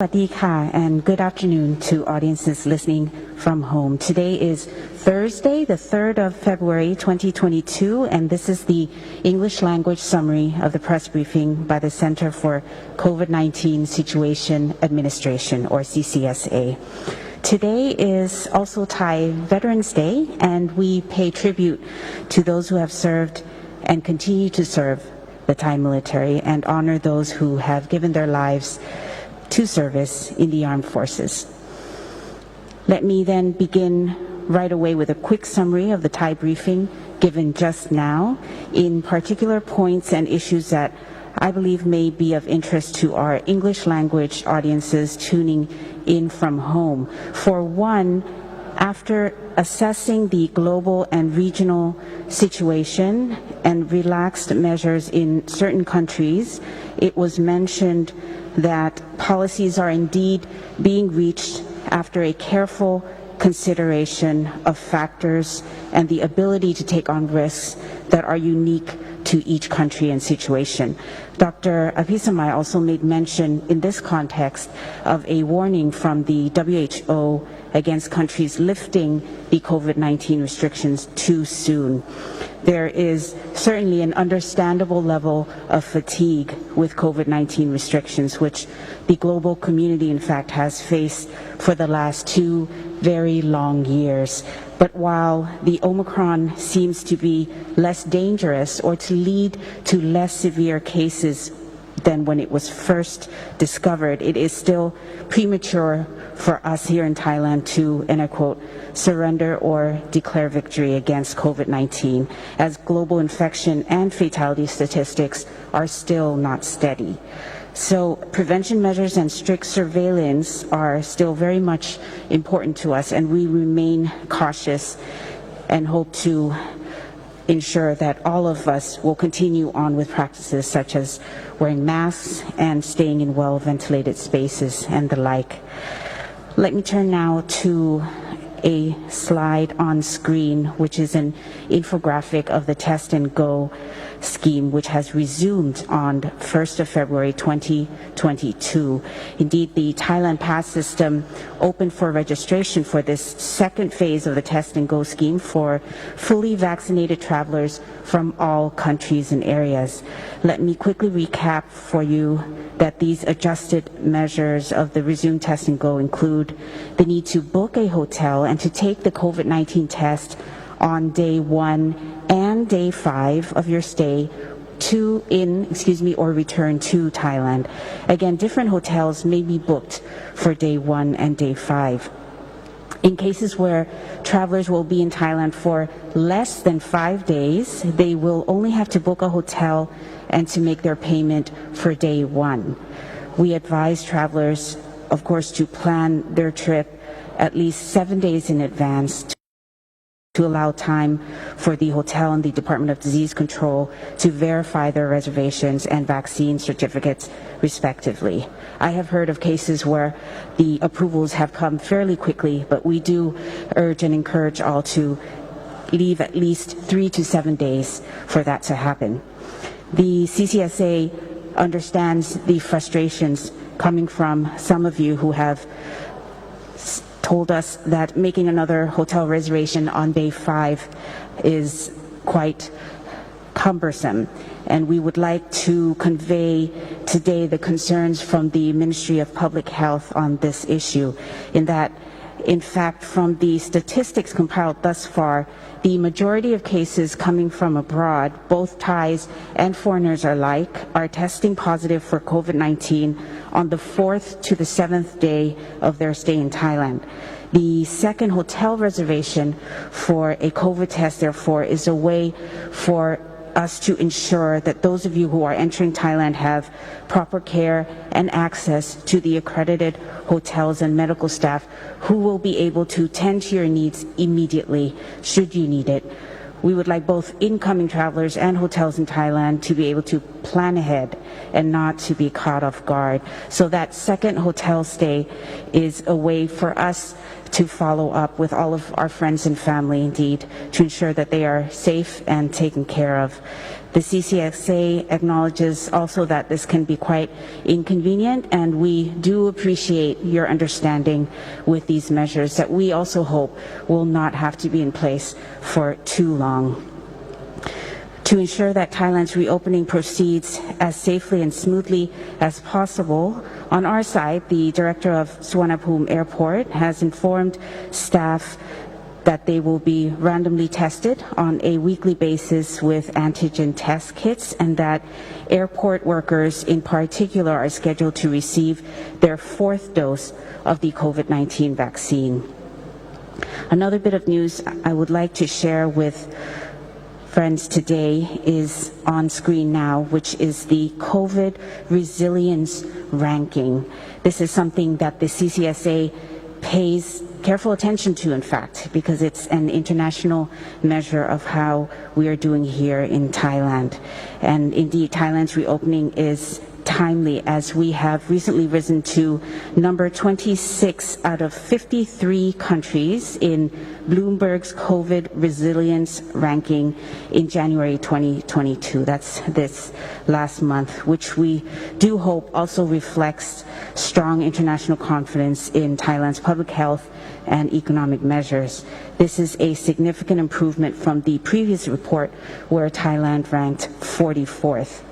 Swadika, and good afternoon to audiences listening from home. Today is Thursday, the 3rd of February, 2022, and this is the English language summary of the press briefing by the Center for COVID-19 Situation Administration, or CCSA. Today is also Thai Veterans Day, and we pay tribute to those who have served and continue to serve the Thai military and honor those who have given their lives to service in the armed forces. Let me then begin right away with a quick summary of the Thai briefing given just now, in particular points and issues that I believe may be of interest to our English language audiences tuning in from home. For one, after assessing the global and regional situation and relaxed measures in certain countries, it was mentioned that policies are indeed being reached after a careful consideration of factors and the ability to take on risks that are unique to each country and situation. Dr. Apisamai also made mention in this context of a warning from the WHO against countries lifting the COVID-19 restrictions too soon. There is certainly an understandable level of fatigue with COVID-19 restrictions, which the global community, in fact, has faced for the last 2 very long years. But while the Omicron seems to be less dangerous or to lead to less severe cases than when it was first discovered, it is still premature for us here in Thailand to, and I quote, surrender or declare victory against COVID-19, as global infection and fatality statistics are still not steady. So prevention measures and strict surveillance are still very much important to us, and we remain cautious and hope to ensure that all of us will continue on with practices such as wearing masks and staying in well-ventilated spaces and the like. Let me turn now to a slide on screen, which is an infographic of the Test and Go scheme, which has resumed on 1st of February 2022. Indeed, the Thailand Pass system opened for registration for this second phase of the Test and Go scheme for fully vaccinated travelers from all countries and areas. Let me quickly recap for you that these adjusted measures of the resumed Test and Go include the need to book a hotel and to take the COVID-19 test on day 1 and day 5 of your stay or return to Thailand. Again, different hotels may be booked for day 1 and day 5. In cases where travelers will be in Thailand for less than 5 days, they will only have to book a hotel and to make their payment for day 1. We advise travelers, of course, to plan their trip at least 7 days in advance to allow time for the hotel and the Department of Disease Control to verify their reservations and vaccine certificates respectively. I have heard of cases where the approvals have come fairly quickly, but we do urge and encourage all to leave at least 3 to 7 days for that to happen. The CCSA understands the frustrations coming from some of you who have told us that making another hotel reservation on day 5 is quite cumbersome. And we would like to convey today the concerns from the Ministry of Public Health on this issue, in that, in fact, from the statistics compiled thus far, the majority of cases coming from abroad, both Thais and foreigners alike, are testing positive for COVID-19 on the 4th to the 7th day of their stay in Thailand. The second hotel reservation for a COVID test, therefore, is a way for us to ensure that those of you who are entering Thailand have proper care and access to the accredited hotels and medical staff who will be able to tend to your needs immediately should you need it. We would like both incoming travelers and hotels in Thailand to be able to plan ahead and not to be caught off guard. So that second hotel stay is a way for us to follow up with all of our friends and family, indeed, to ensure that they are safe and taken care of. The CCSA acknowledges also that this can be quite inconvenient, and we do appreciate your understanding with these measures that we also hope will not have to be in place for too long. To ensure that Thailand's reopening proceeds as safely and smoothly as possible, on our side, the director of Suvarnabhumi Airport has informed staff that they will be randomly tested on a weekly basis with antigen test kits, and that airport workers in particular are scheduled to receive their 4th dose of the COVID-19 vaccine. Another bit of news I would like to share with friends today is on screen now, which is the COVID resilience ranking. This is something that the CCSA pays careful attention to, in fact, because it's an international measure of how we are doing here in Thailand. And indeed, Thailand's reopening is timely, as we have recently risen to number 26 out of 53 countries in Bloomberg's COVID resilience ranking in January 2022. That's this last month, which we do hope also reflects strong international confidence in Thailand's public health and economic measures. This is a significant improvement from the previous report, where Thailand ranked 44th.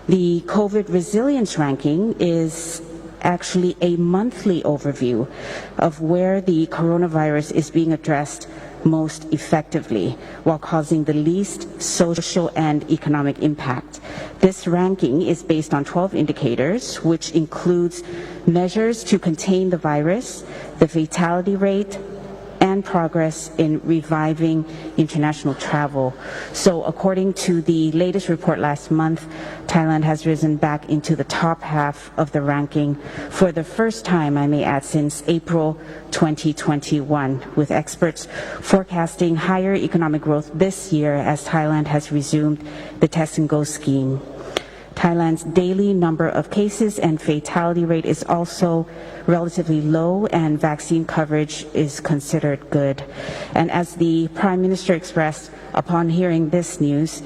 The COVID resilience ranking is actually a monthly overview of where the coronavirus is being addressed most effectively while causing the least social and economic impact. This ranking is based on 12 indicators, which includes measures to contain the virus, the fatality rate, and progress in reviving international travel. So according to the latest report last month, Thailand has risen back into the top half of the ranking for the first time, I may add, since April 2021, with experts forecasting higher economic growth this year as Thailand has resumed the test and go scheme. Thailand's daily number of cases and fatality rate is also relatively low, and vaccine coverage is considered good. And as the Prime Minister expressed upon hearing this news,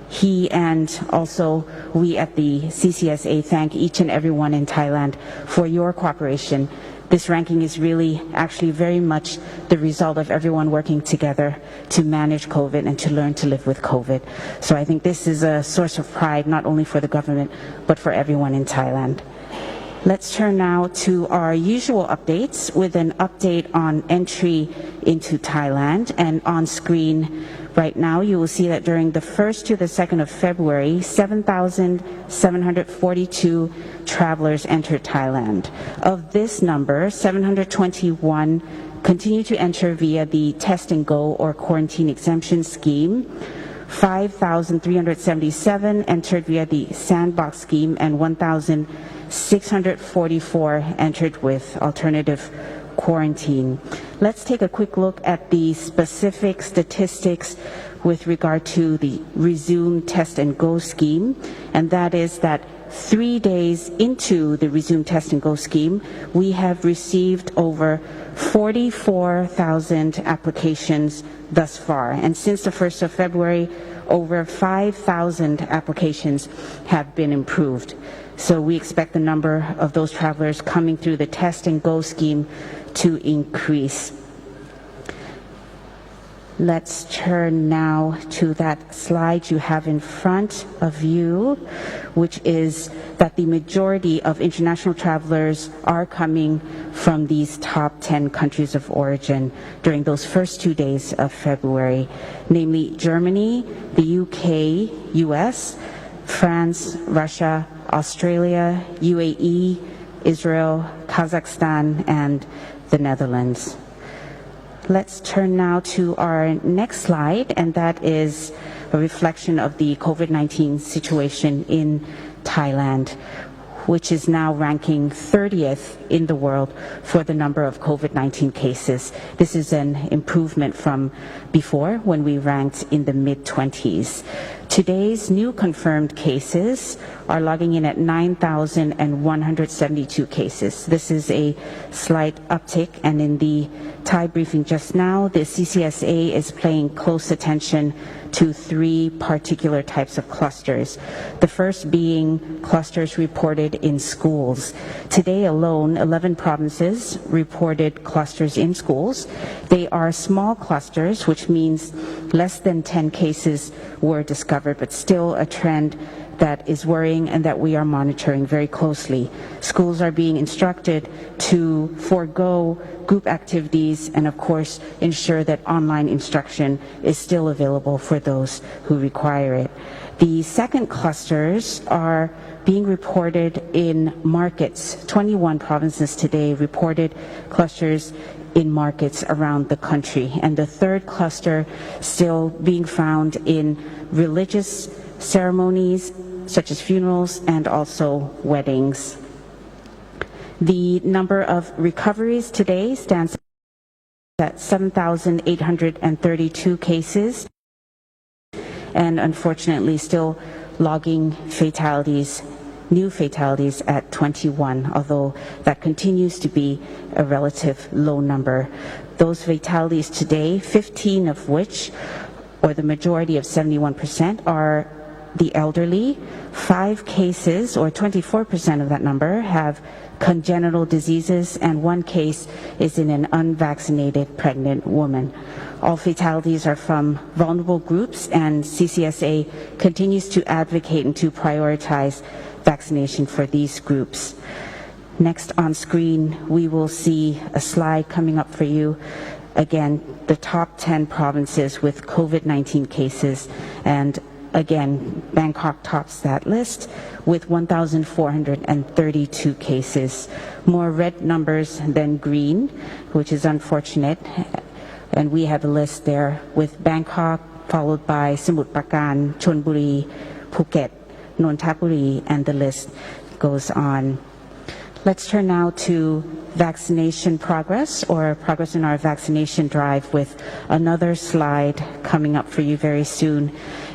he and also we at the CCSA thank each and everyone in Thailand for your cooperation. This ranking is really actually very much the result of everyone working together to manage COVID and to learn to live with COVID. So I think this is a source of pride, not only for the government, but for everyone in Thailand. Let's turn now to our usual updates with an update on entry into Thailand. And on screen right now, you will see that during the 1st to the 2nd of February, 7,742 travelers entered Thailand. Of this number, 721 continue to enter via the test and go or quarantine exemption scheme. 5,377 entered via the sandbox scheme, and 1,644 entered with alternative quarantine. Let's take a quick look at the specific statistics with regard to the resume test and go scheme, and that is that 3 days into the resume test and go scheme, we have received over 44,000 applications thus far. And since the 1st of February, over 5,000 applications have been approved. So we expect the number of those travelers coming through the test and go scheme to increase. Let's turn now to that slide you have in front of you, which is that the majority of international travelers are coming from these top 10 countries of origin during those first 2 days of February, namely Germany, the UK, US, France, Russia, Australia, UAE, Israel, Kazakhstan, and the Netherlands. Let's turn now to our next slide, and that is a reflection of the COVID-19 situation in Thailand, which is now ranking 30th in the world for the number of COVID-19 cases. This is an improvement from before, when we ranked in the mid-20s. Today's new confirmed cases are logging in at 9,172 cases. This is a slight uptick, and in the Thai briefing just now, the CCSA is paying close attention to three particular types of clusters. The first being clusters reported in schools. Today alone, 11 provinces reported clusters in schools. They are small clusters, which means less than 10 cases were discovered, but still a trend that is worrying and that we are monitoring very closely. Schools are being instructed to forego group activities and, of course, ensure that online instruction is still available for those who require it. The second clusters are being reported in markets. 21 provinces today reported clusters in markets around the country. And the third cluster still being found in religious ceremonies such as funerals and also weddings. The number of recoveries today stands at 7,832 cases, and unfortunately still logging fatalities, new fatalities at 21, although that continues to be a relative low number. Those fatalities today, 15 of which, or the majority of 71%, are the elderly. 5 cases, or 24% of that number, have congenital diseases, and 1 case is in an unvaccinated pregnant woman. All fatalities are from vulnerable groups, and CCSA continues to advocate and to prioritize vaccination for these groups. Next on screen, we will see a slide coming up for you. Again, the top 10 provinces with COVID-19 cases, and again, Bangkok tops that list with 1,432 cases. More red numbers than green, which is unfortunate. And we have a list there with Bangkok, followed by Samut Prakan, Chonburi, Phuket, Nonthaburi, and the list goes on. Let's turn now to vaccination progress, or progress in our vaccination drive, with another slide coming up for you very soon.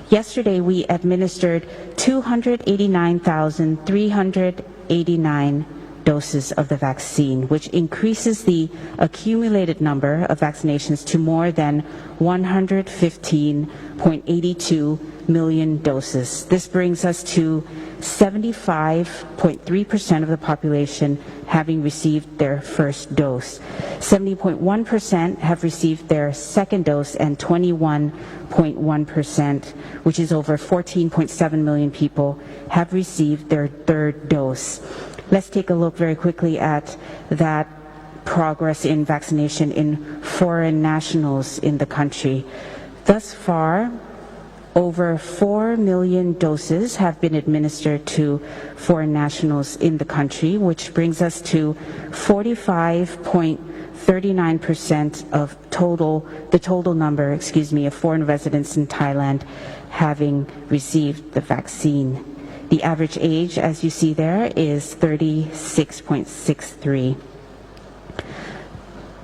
Yesterday, we administered 289,389 doses of the vaccine, which increases the accumulated number of vaccinations to more than 115.82 million doses. This brings us to 75.3% of the population having received their first dose. 70.1% have received their second dose, and 21.1%, which is over 14.7 million people, have received their third dose. Let's take a look very quickly at that progress in vaccination in foreign nationals in the country. Thus far, over 4 million doses have been administered to foreign nationals in the country, which brings us to 45.39% of the total number, of foreign residents in Thailand having received the vaccine. The average age, as you see there, is 36.63.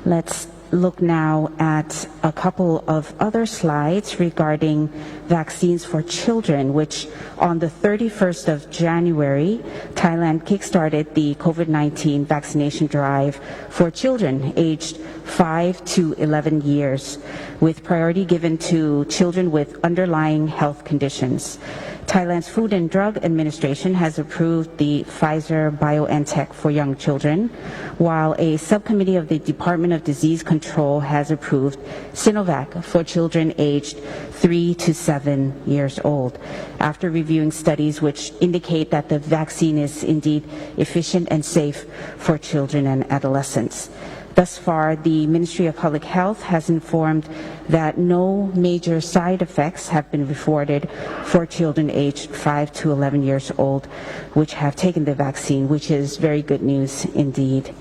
Let's look now at a couple of other slides regarding vaccines for children, which on the 31st of January, Thailand kickstarted the COVID-19 vaccination drive for children aged 5 to 11 years, with priority given to children with underlying health conditions. Thailand's Food and Drug Administration has approved the PfizerBioNTech for young children, while a subcommittee of the Department of Disease Control has approved Sinovac for children aged 3 to 7 years old, after reviewing studies which indicate that the vaccine is indeed efficient and safe for children and adolescents. Thus far, the Ministry of Public Health has informed that no major side effects have been reported for children aged 5 to 11 years old which have taken the vaccine, which is very good news indeed.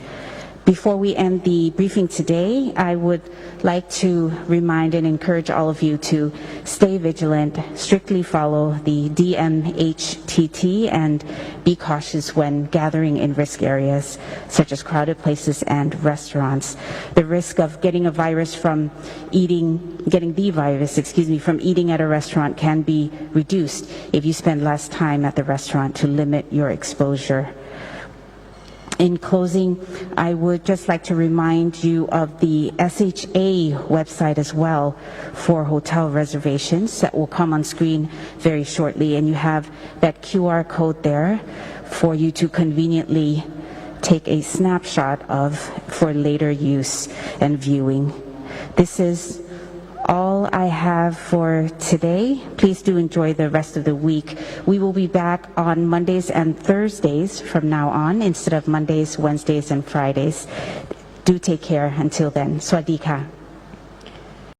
Before we end the briefing today, I would like to remind and encourage all of you to stay vigilant, strictly follow the DMHTT, and be cautious when gathering in risk areas such as crowded places and restaurants. The risk of getting the virus from eating at a restaurant can be reduced if you spend less time at the restaurant to limit your exposure. In closing, I would just like to remind you of the SHA website as well for hotel reservations that will come on screen very shortly. And you have that QR code there for you to conveniently take a snapshot of for later use and viewing. This is all I have for today. Please do enjoy the rest of the week. We will be back on Mondays and Thursdays from now on instead of Mondays, Wednesdays, and Fridays. Do take care until then. สวัสดีค่ะ